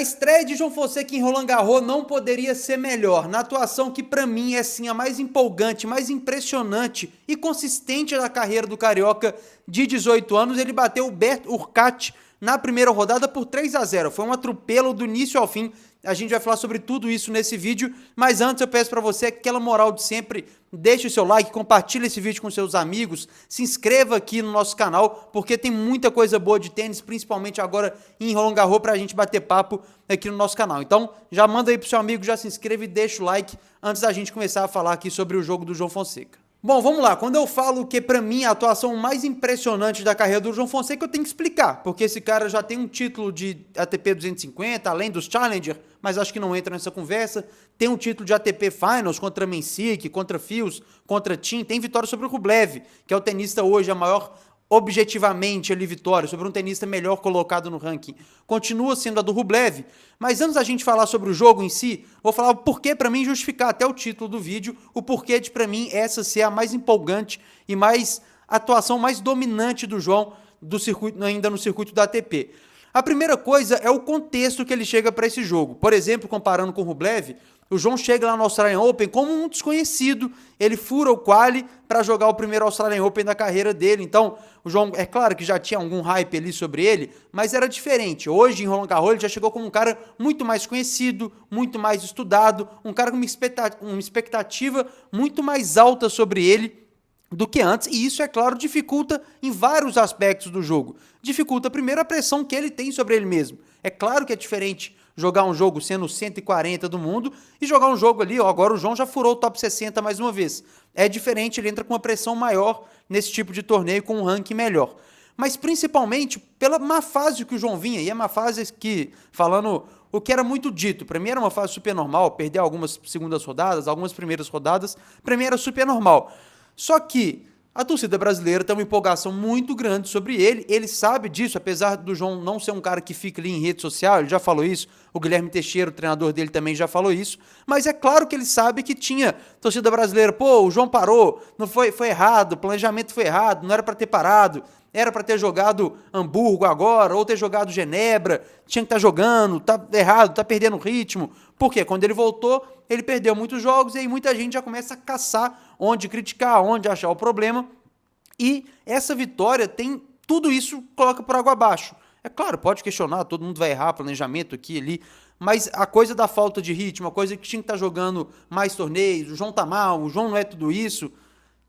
estreia de João Fonseca em Roland Garros não poderia ser melhor, na atuação que pra mim é sim a mais empolgante, mais impressionante e consistente da carreira do carioca de 18 anos. Ele bateu o Bert Hurkacz na primeira rodada por 3-0, foi um atropelo do início ao fim. A gente vai falar sobre tudo isso nesse vídeo, mas antes eu peço pra você aquela moral de sempre, deixe o seu like, compartilhe esse vídeo com seus amigos, se inscreva aqui no nosso canal, porque tem muita coisa boa de tênis, principalmente agora em Roland Garros, pra gente bater papo aqui no nosso canal. Então, já manda aí pro seu amigo, já se inscreve e deixa o like antes da gente começar a falar aqui sobre o jogo do João Fonseca. Bom, vamos lá. Quando eu falo que pra mim a atuação mais impressionante da carreira do João Fonseca, eu tenho que explicar, porque esse cara já tem um título de ATP 250, além dos Challenger, mas acho que não entra nessa conversa. Tem um título de ATP Finals contra Mensik, contra Fils, contra Thiem, tem vitória sobre o Rublev, que é o tenista hoje a maior objetivamente ali vitória, sobre um tenista melhor colocado no ranking. Continua sendo a do Rublev, mas antes da gente falar sobre o jogo em si, vou falar o porquê para mim justificar até o título do vídeo, o porquê de para mim essa ser a mais empolgante e mais atuação mais dominante do João do circuito, ainda no circuito da ATP. A primeira coisa é o contexto que ele chega para esse jogo. Por exemplo, comparando com o Rublev, o João chega lá no Australian Open como um desconhecido, ele fura o quali para jogar o primeiro Australian Open da carreira dele. Então, o João, é claro que já tinha algum hype ali sobre ele, mas era diferente. Hoje, em Roland Garros, ele já chegou como um cara muito mais conhecido, muito mais estudado, um cara com uma expectativa muito mais alta sobre ele do que antes, e isso, é claro, dificulta em vários aspectos do jogo. Dificulta, primeiro, a pressão que ele tem sobre ele mesmo. É claro que é diferente jogar um jogo sendo 140 do mundo e jogar um jogo ali, ó, agora o João já furou o top 60 mais uma vez. É diferente, ele entra com uma pressão maior nesse tipo de torneio, com um ranking melhor. Mas principalmente pela má fase que o João vinha, e é uma fase que, falando o que era muito dito, para mim era uma fase super normal, perder algumas segundas rodadas, algumas primeiras rodadas, para mim era super normal. Só que a torcida brasileira tem uma empolgação muito grande sobre ele sabe disso, apesar do João não ser um cara que fica ali em rede social, ele já falou isso, o Guilherme Teixeira, o treinador dele, também já falou isso, mas é claro que ele sabe que tinha torcida brasileira, pô, o João parou, não foi errado, o planejamento foi errado, não era para ter parado, era para ter jogado Hamburgo agora, ou ter jogado Genebra, tinha que estar jogando, tá errado, tá perdendo ritmo. Por quê? Quando ele voltou, ele perdeu muitos jogos e aí muita gente já começa a caçar onde criticar, onde achar o problema. E essa vitória tem tudo isso, coloca por água abaixo. É claro, pode questionar, todo mundo vai errar, planejamento aqui e ali, mas a coisa da falta de ritmo, a coisa que tinha que estar jogando mais torneios, o João tá mal, o João não é tudo isso.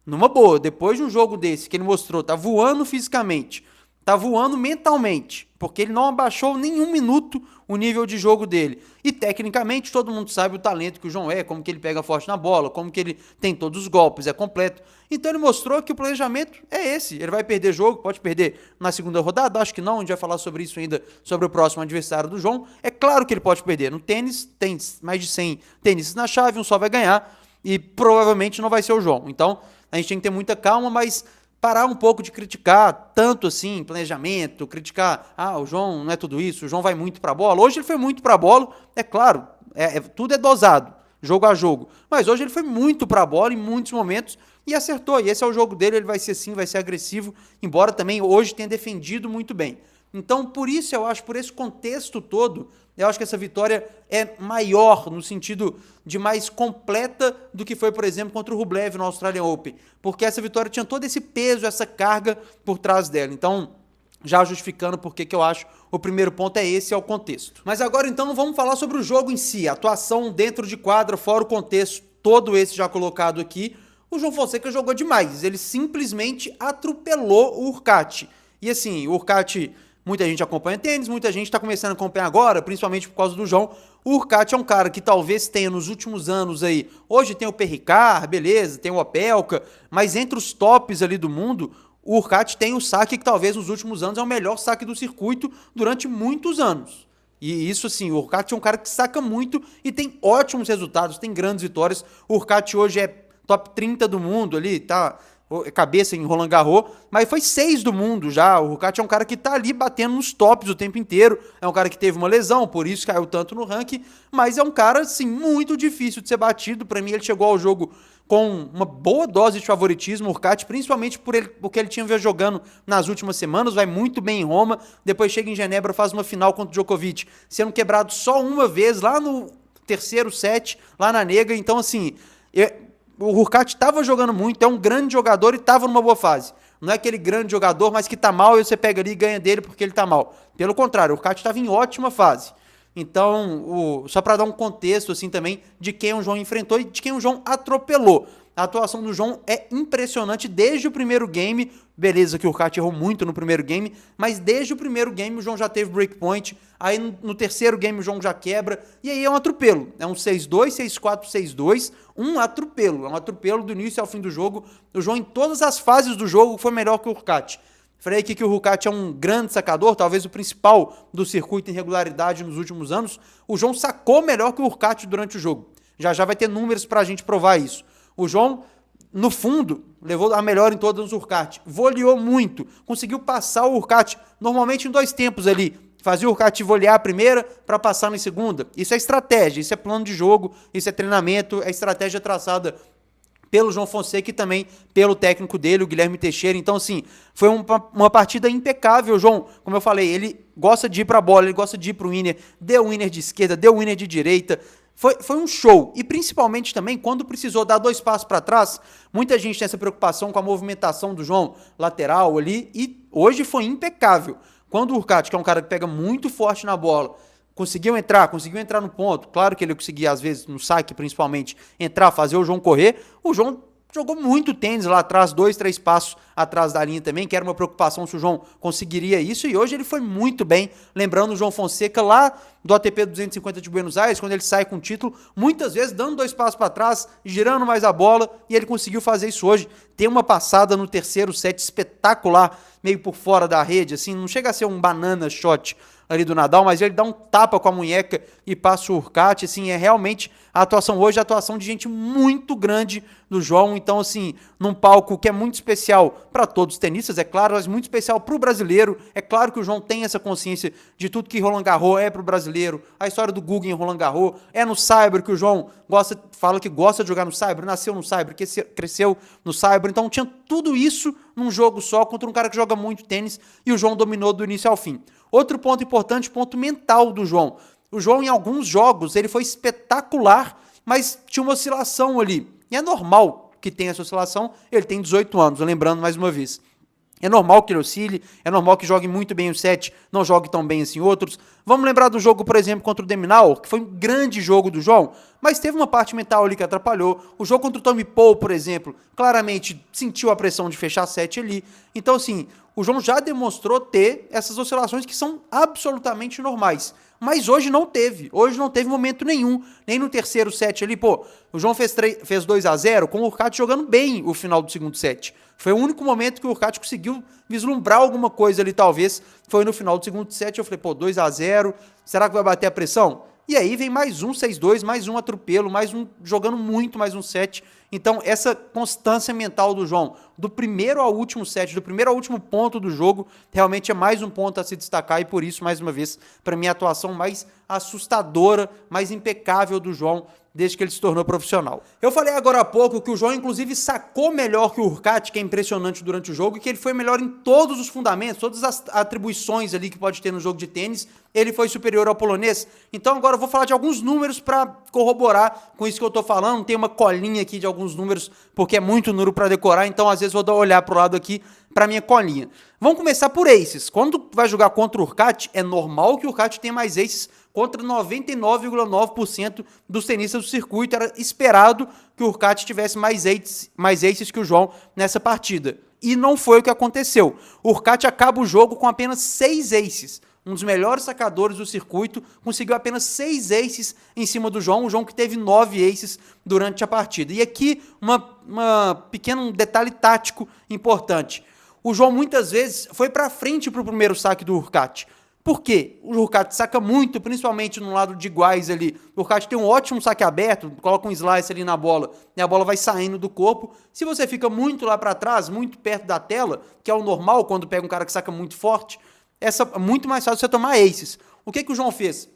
Numa boa, depois de um jogo desse que ele mostrou, tá voando fisicamente, tá voando mentalmente, porque ele não abaixou nem um minuto o nível de jogo dele. E tecnicamente todo mundo sabe o talento que o João é, como que ele pega forte na bola, como que ele tem todos os golpes, é completo. Então ele mostrou que o planejamento é esse. Ele vai perder jogo, pode perder na segunda rodada, acho que não, a gente vai falar sobre isso ainda, sobre o próximo adversário do João. É claro que ele pode perder. No tênis, tem mais de 100 tênis na chave, um só vai ganhar e provavelmente não vai ser o João. Então a gente tem que ter muita calma, mas parar um pouco de criticar tanto assim, planejamento, criticar, o João não é tudo isso, o João vai muito pra bola. Hoje ele foi muito pra bola, é claro, tudo é dosado, jogo a jogo. Mas hoje ele foi muito pra bola em muitos momentos e acertou. E esse é o jogo dele, ele vai ser assim, vai ser agressivo, embora também hoje tenha defendido muito bem. Então, por isso eu acho, por esse contexto todo, eu acho que essa vitória é maior, no sentido de mais completa do que foi, por exemplo, contra o Rublev no Australian Open, porque essa vitória tinha todo esse peso, essa carga por trás dela. Então, já justificando porque que eu acho o primeiro ponto é esse, é o contexto. Mas agora, então, vamos falar sobre o jogo em si, a atuação dentro de quadra, fora o contexto, todo esse já colocado aqui. O João Fonseca jogou demais, ele simplesmente atropelou o Hurkacz. E assim, o Hurkacz, muita gente acompanha tênis, muita gente está começando a acompanhar agora, principalmente por causa do João. O Hurkacz é um cara que talvez tenha nos últimos anos aí, hoje tem o Perricard, beleza, tem o Opelka, mas entre os tops ali do mundo, o Hurkacz tem o saque que talvez nos últimos anos é o melhor saque do circuito durante muitos anos. E isso assim, o Hurkacz é um cara que saca muito e tem ótimos resultados, tem grandes vitórias. O Hurkacz hoje é top 30 do mundo ali, tá? Cabeça em Roland Garros, mas foi 6 do mundo já. O Hurkacz é um cara que tá ali batendo nos tops o tempo inteiro, é um cara que teve uma lesão, por isso caiu tanto no ranking, mas é um cara, assim, muito difícil de ser batido. Pra mim, ele chegou ao jogo com uma boa dose de favoritismo, o Hurkacz, principalmente porque ele tinha vindo jogando nas últimas semanas, vai muito bem em Roma, depois chega em Genebra, faz uma final contra o Djokovic, sendo quebrado só uma vez, lá no terceiro set, lá na nega, então assim, o Hurkacz estava jogando muito, é um grande jogador e estava numa boa fase. Não é aquele grande jogador, mas que tá mal e você pega ali e ganha dele porque ele tá mal. Pelo contrário, o Hurkacz estava em ótima fase. Então, só para dar um contexto assim também de quem o João enfrentou e de quem o João atropelou. A atuação do João é impressionante desde o primeiro game. Beleza que o Hurkacz errou muito no primeiro game, mas desde o primeiro game o João já teve breakpoint. Aí no terceiro game o João já quebra. E aí é um atropelo. É um 6-2, 6-4, 6-2. Um atropelo. É um atropelo do início ao fim do jogo. O João em todas as fases do jogo foi melhor que o Hurkacz. Falei aqui que o Hurkacz é um grande sacador, talvez o principal do circuito em regularidade nos últimos anos. O João sacou melhor que o Hurkacz durante o jogo. Já vai ter números pra gente provar isso. O João, no fundo, levou a melhor em todos os Hurkacz. Voleou muito, conseguiu passar o Hurkacz, normalmente em 2 tempos ali. Fazia o Hurkacz volear a primeira para passar na segunda. Isso é estratégia, isso é plano de jogo, isso é treinamento, é estratégia traçada pelo João Fonseca e também pelo técnico dele, o Guilherme Teixeira. Então, assim, foi uma partida impecável, João. Como eu falei, ele gosta de ir para a bola, ele gosta de ir para o winner, deu winner de esquerda, deu winner de direita. Foi um show. E principalmente também, quando precisou dar 2 passos para trás, muita gente tem essa preocupação com a movimentação do João lateral ali, e hoje foi impecável. Quando o Hurkacz, que é um cara que pega muito forte na bola, conseguiu entrar no ponto. Claro que ele conseguia, às vezes, no saque principalmente, entrar, fazer o João correr. O João jogou muito tênis lá atrás, 2, 3 passos atrás da linha também, que era uma preocupação se o João conseguiria isso, e hoje ele foi muito bem, lembrando o João Fonseca lá do ATP 250 de Buenos Aires, quando ele sai com o título, muitas vezes dando 2 passos para trás, girando mais a bola, e ele conseguiu fazer isso hoje. Tem uma passada no terceiro set espetacular, meio por fora da rede, assim, não chega a ser um banana shot ali do Nadal, mas ele dá um tapa com a munheca e passa o Hurkacz, assim, é realmente a atuação hoje, a atuação de gente muito grande do João, então, assim, num palco que é muito especial para todos os tenistas, é claro, mas muito especial para o brasileiro, é claro que o João tem essa consciência de tudo que Roland Garros é para o brasileiro, a história do Guga em Roland Garros, é no Saibro que o João fala que gosta de jogar no Saibro, nasceu no Saibro, cresceu no Saibro, então tinha tudo isso num jogo só, contra um cara que joga muito tênis, e o João dominou do início ao fim. Outro ponto importante, ponto mental do João. O João, em alguns jogos, ele foi espetacular, mas tinha uma oscilação ali. E é normal que tenha essa oscilação, ele tem 18 anos, lembrando mais uma vez. É normal que ele oscile, é normal que jogue muito bem o set, não jogue tão bem assim outros. Vamos lembrar do jogo, por exemplo, contra o De Minaur, que foi um grande jogo do João, mas teve uma parte mental ali que atrapalhou. O jogo contra o Tommy Paul, por exemplo, claramente sentiu a pressão de fechar set ali. Então, assim, o João já demonstrou ter essas oscilações que são absolutamente normais. Mas hoje não teve momento nenhum, nem no terceiro set ali, pô, o João fez 2-0 com o Hurkacz jogando bem o final do segundo set. Foi o único momento que o Hurkacz conseguiu vislumbrar alguma coisa ali, talvez, foi no final do segundo set, eu falei, pô, 2-0, será que vai bater a pressão? E aí vem mais um 6-2, mais um atropelo, mais um jogando muito, mais um set. Então, essa constância mental do João, do primeiro ao último set, do primeiro ao último ponto do jogo, realmente é mais um ponto a se destacar e por isso, mais uma vez, para mim, a atuação mais assustadora, mais impecável do João desde que ele se tornou profissional. Eu falei agora há pouco que o João, inclusive, sacou melhor que o Hurkacz, que é impressionante durante o jogo, e que ele foi melhor em todos os fundamentos, todas as atribuições ali que pode ter no jogo de tênis, ele foi superior ao polonês. Então agora eu vou falar de alguns números para corroborar com isso que eu tô falando. Tem uma colinha aqui de alguns números, porque é muito número para decorar, então às vezes vou dar uma olhar pro lado aqui para minha colinha. Vamos começar por aces. Quando vai jogar contra o Hurkacz, é normal que o Hurkacz tenha mais aces contra 99,9% dos tenistas do circuito. Era esperado que o Hurkacz tivesse mais aces que o João nessa partida. E não foi o que aconteceu. O Hurkacz acaba o jogo com apenas 6 aces. Um dos melhores sacadores do circuito, conseguiu apenas 6 aces em cima do João, o João que teve 9 aces durante a partida. E aqui, um pequeno detalhe tático importante. O João muitas vezes foi para frente para o primeiro saque do Hurkacz. Por quê? O Hurkacz saca muito, principalmente no lado de iguais ali. O Hurkacz tem um ótimo saque aberto, coloca um slice ali na bola e a bola vai saindo do corpo. Se você fica muito lá para trás, muito perto da tela, que é o normal quando pega um cara que saca muito forte, é muito mais fácil você tomar aces. O que o João fez?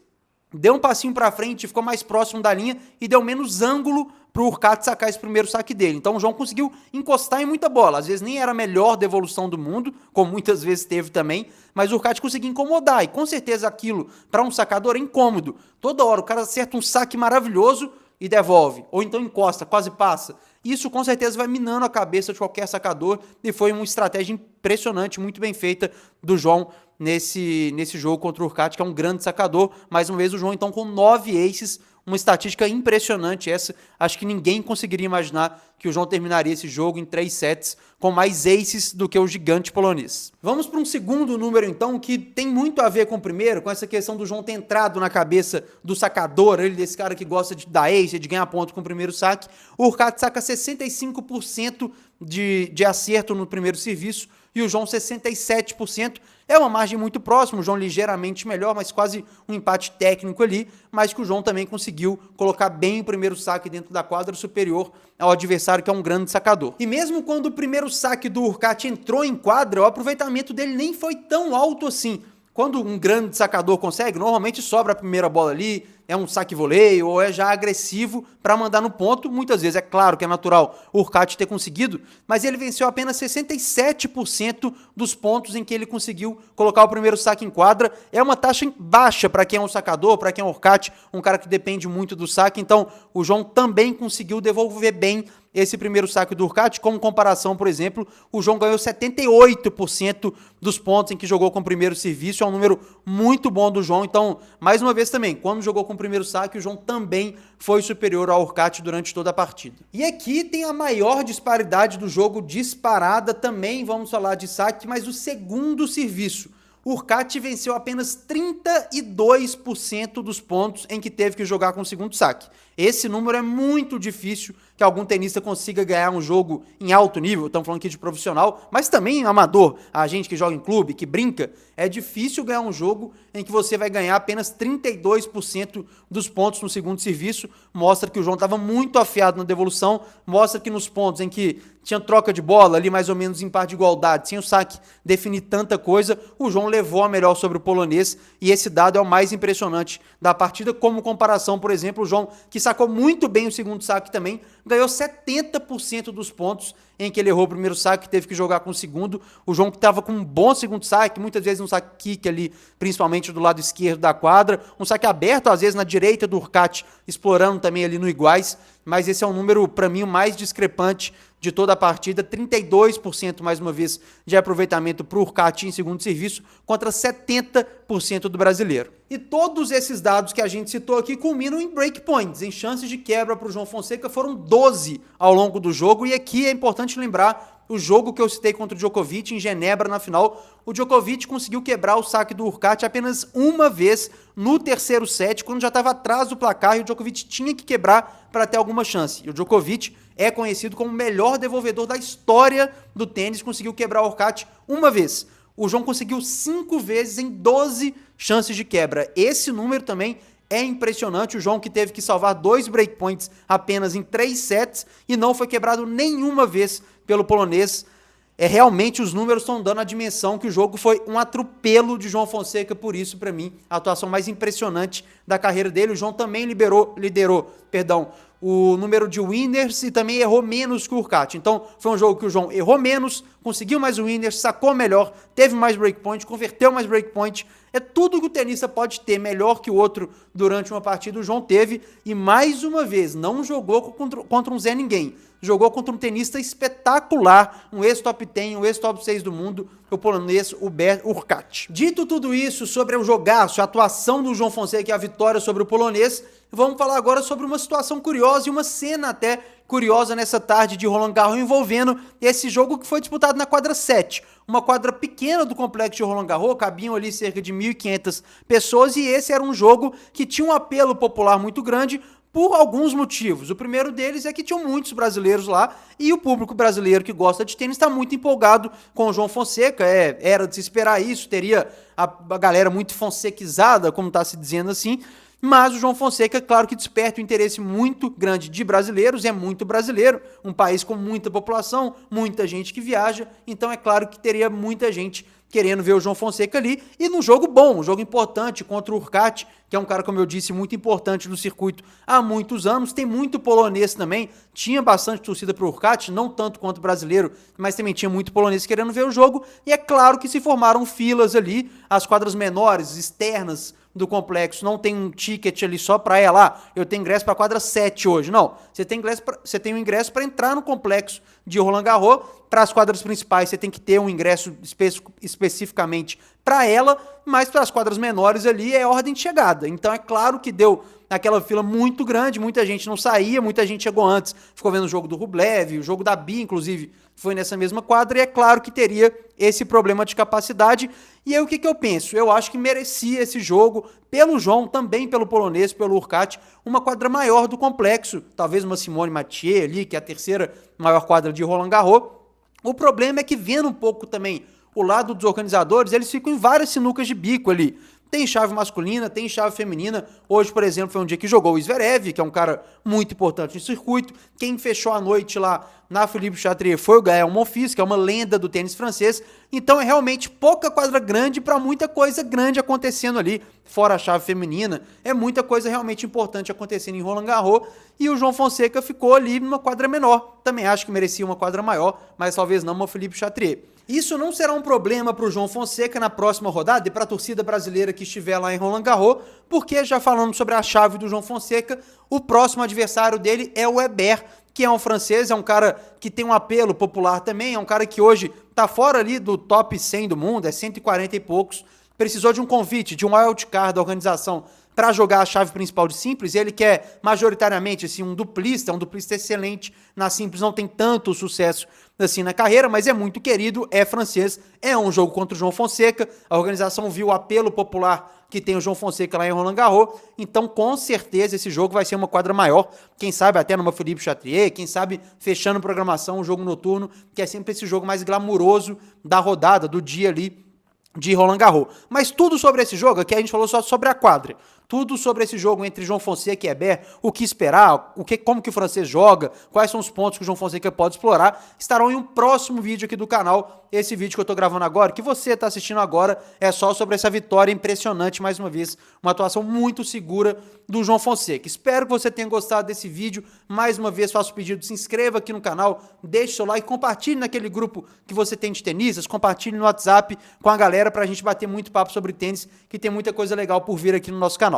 deu um passinho para frente, ficou mais próximo da linha e deu menos ângulo para o Hurkacz sacar esse primeiro saque dele. Então o João conseguiu encostar em muita bola. Às vezes nem era a melhor devolução do mundo, como muitas vezes teve também, mas o Hurkacz conseguiu incomodar. E com certeza aquilo, para um sacador, é incômodo. Toda hora o cara acerta um saque maravilhoso e devolve, ou então encosta, quase passa. Isso com certeza vai minando a cabeça de qualquer sacador e foi uma estratégia impressionante, muito bem feita do João nesse jogo contra o Hurkacz, que é um grande sacador. Mais uma vez o João então com 9 aces, uma estatística impressionante essa. Acho que ninguém conseguiria imaginar que o João terminaria esse jogo em 3 sets com mais aces do que o gigante polonês. Vamos para um segundo número então, que tem muito a ver com o primeiro, com essa questão do João ter entrado na cabeça do sacador, ele desse cara que gosta de dar ace, de ganhar ponto com o primeiro saque. O Hurkacz saca 65% de acerto no primeiro serviço e o João 67%. É uma margem muito próxima, o João ligeiramente melhor, mas quase um empate técnico ali, mas que o João também conseguiu colocar bem o primeiro saque dentro da quadra, superior ao adversário, que é um grande sacador. E mesmo quando o primeiro saque do Hurkacz entrou em quadra, o aproveitamento dele nem foi tão alto assim. Quando um grande sacador consegue, normalmente sobra a primeira bola ali, é um saque voleio ou é já agressivo para mandar no ponto. Muitas vezes, é claro que é natural o Hurkacz ter conseguido, mas ele venceu apenas 67% dos pontos em que ele conseguiu colocar o primeiro saque em quadra. É uma taxa baixa para quem é um sacador, para quem é um Hurkacz, um cara que depende muito do saque. Então, o João também conseguiu devolver bem esse primeiro saque do Hurkacz. Como comparação, por exemplo, o João ganhou 78% dos pontos em que jogou com o primeiro serviço. É um número muito bom do João. Então, mais uma vez também, quando jogou com o primeiro saque, o João também foi superior ao Hurkacz durante toda a partida. E aqui tem a maior disparidade do jogo disparada também, vamos falar de saque, mas o segundo serviço. O Hurkacz venceu apenas 32% dos pontos em que teve que jogar com o segundo saque. Esse número é muito difícil que algum tenista consiga ganhar um jogo em alto nível. Estamos falando aqui de profissional, mas também amador. A gente que joga em clube, que brinca, é difícil ganhar um jogo em que você vai ganhar apenas 32% dos pontos no segundo serviço. Mostra que o João estava muito afiado na devolução, mostra que nos pontos em que tinha troca de bola, ali mais ou menos em par de igualdade, sem o saque definir tanta coisa, o João levou a melhor sobre o polonês, e esse dado é o mais impressionante da partida. Como comparação, por exemplo, o João, que sacou muito bem o segundo saque também, ganhou 70% dos pontos em que ele errou o primeiro saque, teve que jogar com o segundo. O João que estava com um bom segundo saque, muitas vezes um saque kick ali, principalmente do lado esquerdo da quadra, um saque aberto, às vezes na direita do Hurkacz, explorando também ali no iguais, mas esse é um número, para mim, o mais discrepante de toda a partida. 32% mais uma vez de aproveitamento para o Hurkacz em segundo serviço contra 70% do brasileiro. E todos esses dados que a gente citou aqui culminam em breakpoints, em chances de quebra para o João Fonseca. Foram 12 ao longo do jogo, e aqui é importante lembrar o jogo que eu citei contra o Djokovic em Genebra na final. O Djokovic conseguiu quebrar o saque do Hurkacz apenas uma vez no terceiro set, quando já estava atrás do placar e o Djokovic tinha que quebrar para ter alguma chance. E o Djokovic é conhecido como o melhor devolvedor da história do tênis, conseguiu quebrar o Hurkacz uma vez. O João conseguiu 5 vezes em 12 chances de quebra. Esse número também é impressionante. O João que teve que salvar 2 breakpoints apenas em 3 sets e não foi quebrado nenhuma vez pelo polonês. Realmente os números estão dando a dimensão que o jogo foi um atropelo de João Fonseca. Por isso, para mim, a atuação mais impressionante da carreira dele. O João também liderou o número de winners e também errou menos que o Hurkacz. Então, foi um jogo que o João errou menos, conseguiu mais winners, sacou melhor, teve mais breakpoint, converteu mais breakpoint. É tudo que o tenista pode ter melhor que o outro durante uma partida. O João teve, e mais uma vez, não jogou contra um Zé Ninguém. Jogou contra um tenista espetacular, um ex-top 10, um ex-top 6 do mundo, o polonês Hubert Hurkacz. Dito tudo isso sobre o jogaço, a atuação do João Fonseca e a vitória sobre o polonês, vamos falar agora sobre uma situação curiosa e uma cena até curiosa nessa tarde de Roland Garros envolvendo esse jogo que foi disputado na quadra 7. Uma quadra pequena do complexo de Roland Garros, cabiam ali cerca de 1.500 pessoas, e esse era um jogo que tinha um apelo popular muito grande por alguns motivos. O primeiro deles é que tinham muitos brasileiros lá, e o público brasileiro que gosta de tênis está muito empolgado com o João Fonseca. Era de se esperar isso, teria a galera muito fonsequizada, como está se dizendo assim, mas o João Fonseca, claro que desperta um interesse muito grande de brasileiros, é muito brasileiro, um país com muita população, muita gente que viaja, então é claro que teria muita gente querendo ver o João Fonseca ali, e num jogo bom, um jogo importante contra o Hurkacz, que é um cara, como eu disse, muito importante no circuito há muitos anos, tem muito polonês também, tinha bastante torcida pro Hurkacz, não tanto quanto o brasileiro, mas também tinha muito polonês querendo ver o jogo, e é claro que se formaram filas ali, as quadras menores, externas do complexo, não tem um ticket ali só para lá, eu tenho ingresso para a quadra 7 hoje, não, você tem um ingresso para entrar no complexo de Roland Garros, para as quadras principais você tem que ter um ingresso especificamente para ela, mas para as quadras menores ali é ordem de chegada, então é claro que deu aquela fila muito grande, muita gente não saía, muita gente chegou antes, ficou vendo o jogo do Rublev, o jogo da Bia, inclusive, foi nessa mesma quadra, e é claro que teria esse problema de capacidade, e aí o que eu penso? Eu acho que merecia esse jogo, pelo João, também pelo polonês, pelo Hurkacz, uma quadra maior do complexo, talvez uma Simone Mathieu ali, que é a terceira maior quadra de Roland Garros. O problema é que, vendo um pouco também o lado dos organizadores, eles ficam em várias sinucas de bico ali. Tem chave masculina, tem chave feminina. Hoje, por exemplo, foi um dia que jogou o Zverev, que é um cara muito importante no circuito. Quem fechou a noite lá na Philippe Chatrier foi o Gael Monfils, que é uma lenda do tênis francês. Então é realmente pouca quadra grande para muita coisa grande acontecendo ali, fora a chave feminina. É muita coisa realmente importante acontecendo em Roland Garros. E o João Fonseca ficou ali numa quadra menor. Também acho que merecia uma quadra maior, mas talvez não uma Philippe Chatrier. Isso não será um problema para o João Fonseca na próxima rodada e para a torcida brasileira que estiver lá em Roland Garros, porque, já falando sobre a chave do João Fonseca, o próximo adversário dele é o Herbert, que é um francês, é um cara que tem um apelo popular também, é um cara que hoje está fora ali do top 100 do mundo, é 140 e poucos, precisou de um convite, de um wildcard da organização para jogar a chave principal de simples, e ele quer majoritariamente assim, um duplista excelente na simples, não tem tanto sucesso assim na carreira, mas é muito querido, é francês, é um jogo contra o João Fonseca, a organização viu o apelo popular que tem o João Fonseca lá em Roland Garros, então com certeza esse jogo vai ser uma quadra maior, quem sabe até numa Philippe Chatrier, quem sabe fechando programação, um jogo noturno, que é sempre esse jogo mais glamuroso da rodada, do dia ali de Roland Garros. Mas tudo sobre esse jogo, aqui a gente falou só sobre a quadra, tudo sobre esse jogo entre João Fonseca e Herbert, o que esperar, como que o francês joga, quais são os pontos que o João Fonseca pode explorar, estarão em um próximo vídeo aqui do canal. Esse vídeo que eu tô gravando agora, que você está assistindo agora, é só sobre essa vitória impressionante, mais uma vez, uma atuação muito segura do João Fonseca. Espero que você tenha gostado desse vídeo. Mais uma vez, faço o pedido, se inscreva aqui no canal, deixe seu like, compartilhe naquele grupo que você tem de tenistas, compartilhe no WhatsApp com a galera pra gente bater muito papo sobre tênis, que tem muita coisa legal por vir aqui no nosso canal.